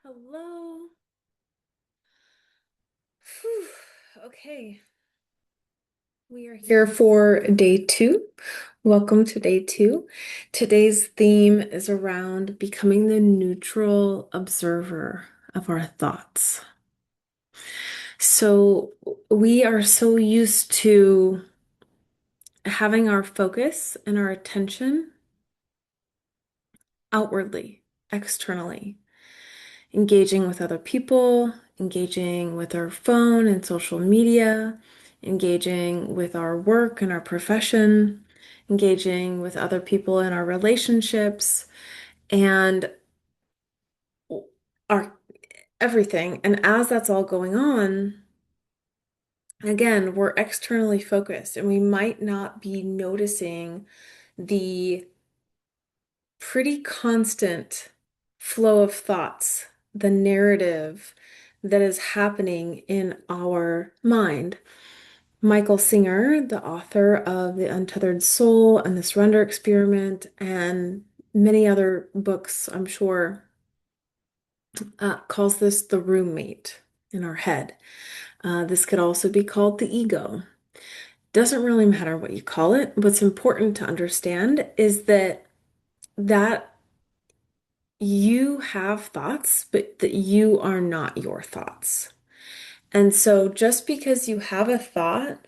Hello. Whew. Okay, we are here for day two. Welcome to day two. Today's theme is around becoming the neutral observer of our thoughts. So, we are so used to having our focus and our attention outwardly, externally, engaging with other people, engaging with our phone and social media, engaging with our work and our profession, engaging with other people in our relationships, and our everything. And as that's all going on, again, we're externally focused and we might not be noticing the pretty constant flow of thoughts, the narrative that is happening in our mind. Michael Singer, the author of The Untethered Soul and the Surrender Experiment, and many other books, I'm sure, calls this the roommate in our head. This could also be called the ego. Doesn't really matter what you call it. What's important to understand is that you have thoughts, but that you are not your thoughts. And so just because you have a thought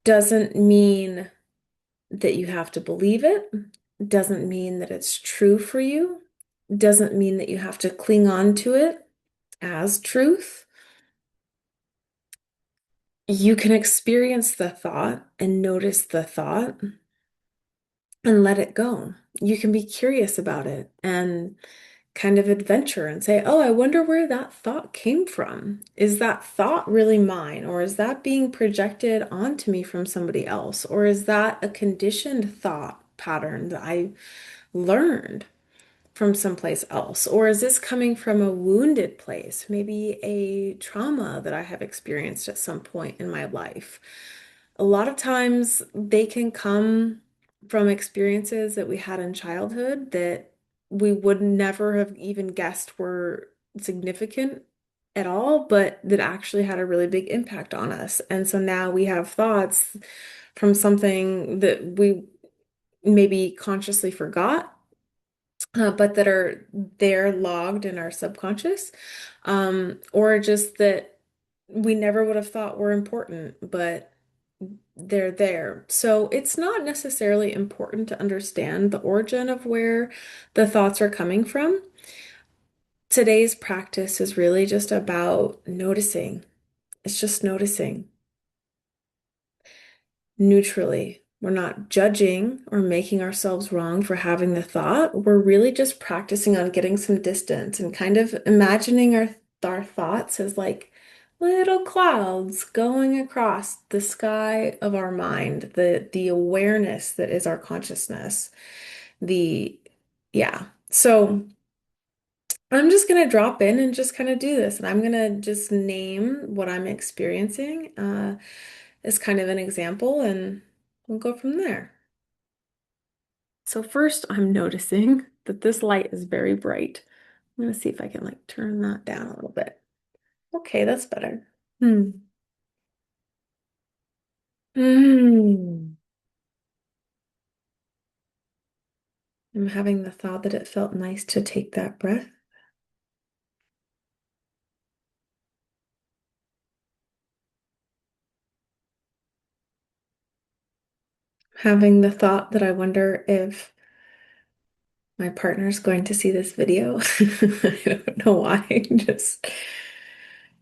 doesn't mean that you have to believe it, doesn't mean that it's true for you, doesn't mean that you have to cling on to it as truth. You can experience the thought and notice the thought and let it go. You can be curious about it and kind of adventure and say, oh, I wonder where that thought came from. Is that thought really mine? Or is that being projected onto me from somebody else? Or is that a conditioned thought pattern that I learned from someplace else? Or is this coming from a wounded place, maybe a trauma that I have experienced at some point in my life? A lot of times they can come from experiences that we had in childhood that we would never have even guessed were significant at all, but that actually had a really big impact on us. And so now we have thoughts from something that we maybe consciously forgot, but that are there logged in our subconscious, or just that we never would have thought were important, but they're there. So it's not necessarily important to understand the origin of where the thoughts are coming from. Today's practice is really just about noticing. It's just noticing neutrally. We're not judging or making ourselves wrong for having the thought. We're really just practicing on getting some distance and kind of imagining our thoughts as like little clouds going across the sky of our mind, the awareness that is our consciousness. The yeah. So I'm just gonna drop in and just kind of do this, and I'm gonna just name what I'm experiencing as kind of an example, and we'll go from there. So first, I'm noticing that this light is very bright. I'm gonna see if I can like turn that down a little bit. Okay, that's better. Hmm. Hmm. I'm having the thought that it felt nice to take that breath. Having the thought that I wonder if my partner's going to see this video. I don't know why. Just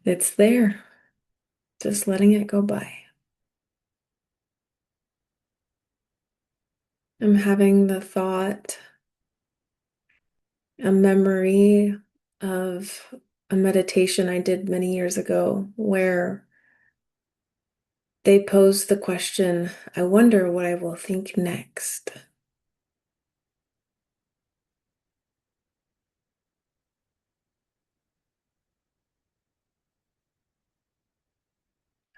it's there. Just letting it go by. I'm having the thought, a memory of a meditation I did many years ago where they posed the question, I wonder what I will think next.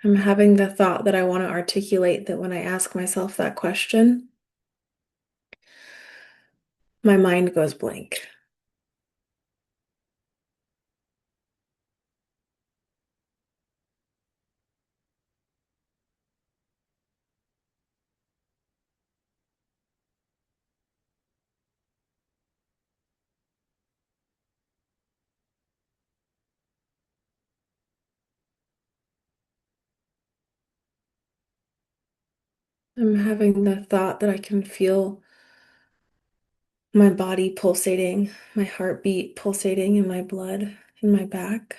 I'm having the thought that I want to articulate that when I ask myself that question, my mind goes blank. I'm having the thought that I can feel my body pulsating, my heartbeat pulsating in my blood, in my back.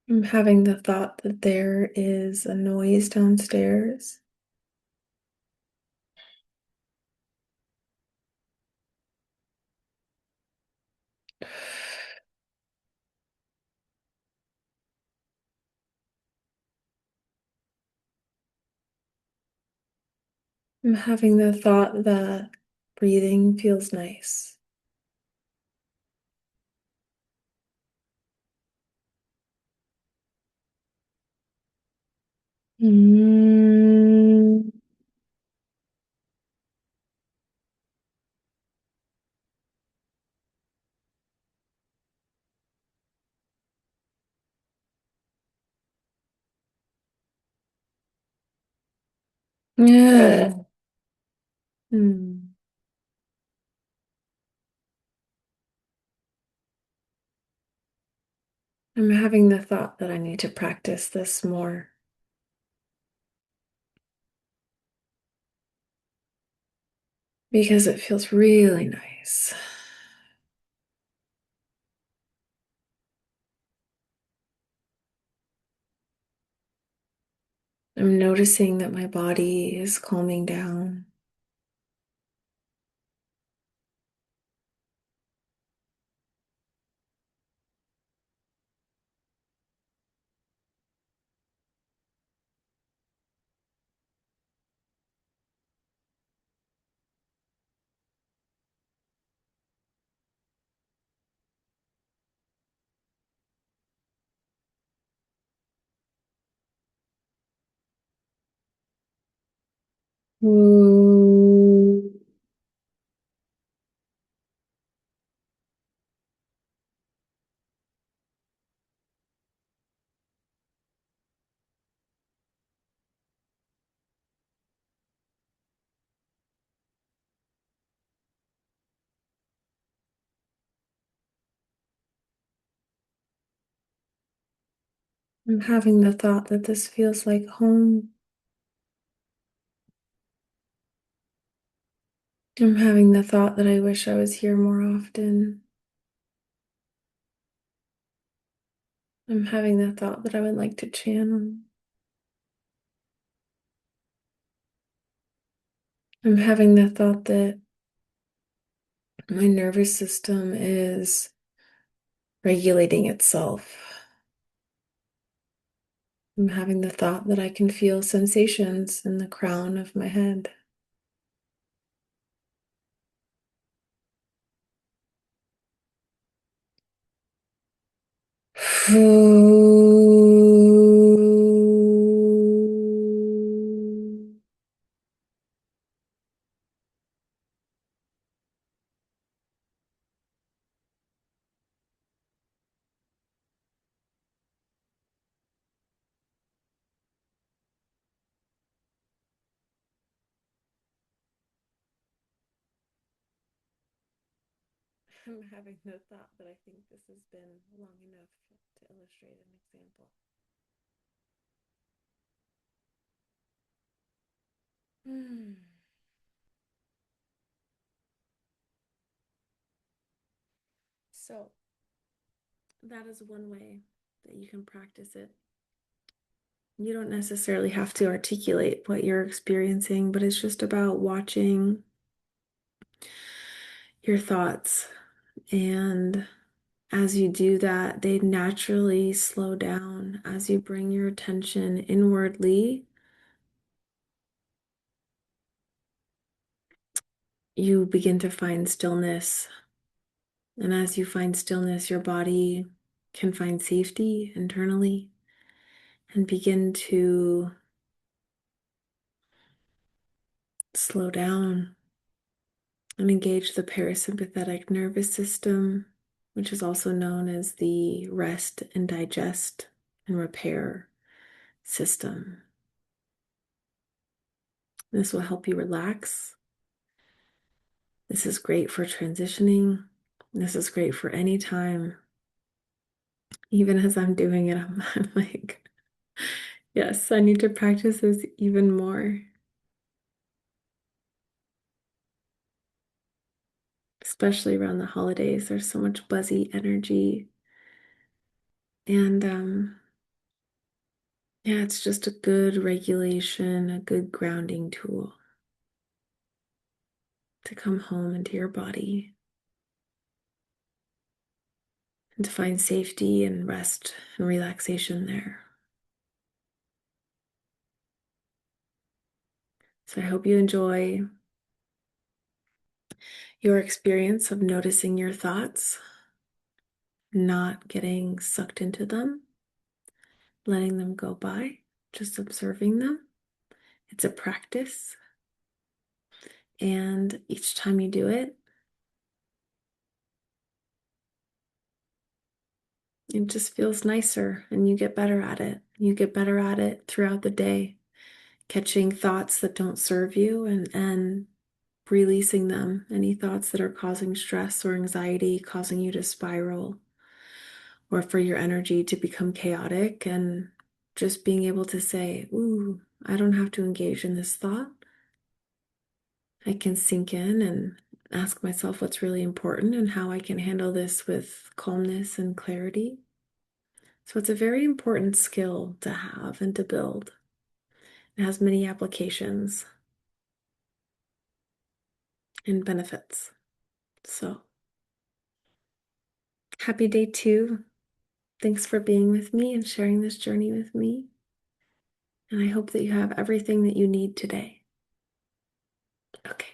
I'm having the thought that there is a noise downstairs. I'm having the thought that breathing feels nice. Mm. Yeah. Mm. I'm having the thought that I need to practice this more because it feels really nice. I'm noticing that my body is calming down. Ooh. I'm having the thought that this feels like home. I'm having the thought that I wish I was here more often. I'm having the thought that I would like to channel. I'm having the thought that my nervous system is regulating itself. I'm having the thought that I can feel sensations in the crown of my head. I'm having the thought that I think this has been long enough to illustrate an example. Hmm. So, that is one way that you can practice it. You don't necessarily have to articulate what you're experiencing, but it's just about watching your thoughts. And as you do that, they naturally slow down as you bring your attention inwardly. You begin to find stillness. And as you find stillness, your body can find safety internally and begin to slow down and engage the parasympathetic nervous system, which is also known as the rest and digest and repair system. This will help you relax. This is great for transitioning. This is great for any time. Even as I'm doing it, I'm like, yes, I need to practice this even more, especially around the holidays. There's so much buzzy energy. And yeah, it's just a good regulation, a good grounding tool to come home into your body and to find safety and rest and relaxation there. So I hope you enjoy your experience of noticing your thoughts, not getting sucked into them, letting them go by, just observing them. It's a practice. And each time you do it, it just feels nicer and you get better at it. You get better at it throughout the day, catching thoughts that don't serve you and releasing them. Any thoughts that are causing stress or anxiety, causing you to spiral, or for your energy to become chaotic, and just being able to say, ooh, I don't have to engage in this thought. I can sink in and ask myself what's really important and how I can handle this with calmness and clarity. So it's a very important skill to have and to build. It has many applications and benefits. So happy day 2. Thanks for being with me and sharing this journey with me. And I hope that you have everything that you need today. Okay.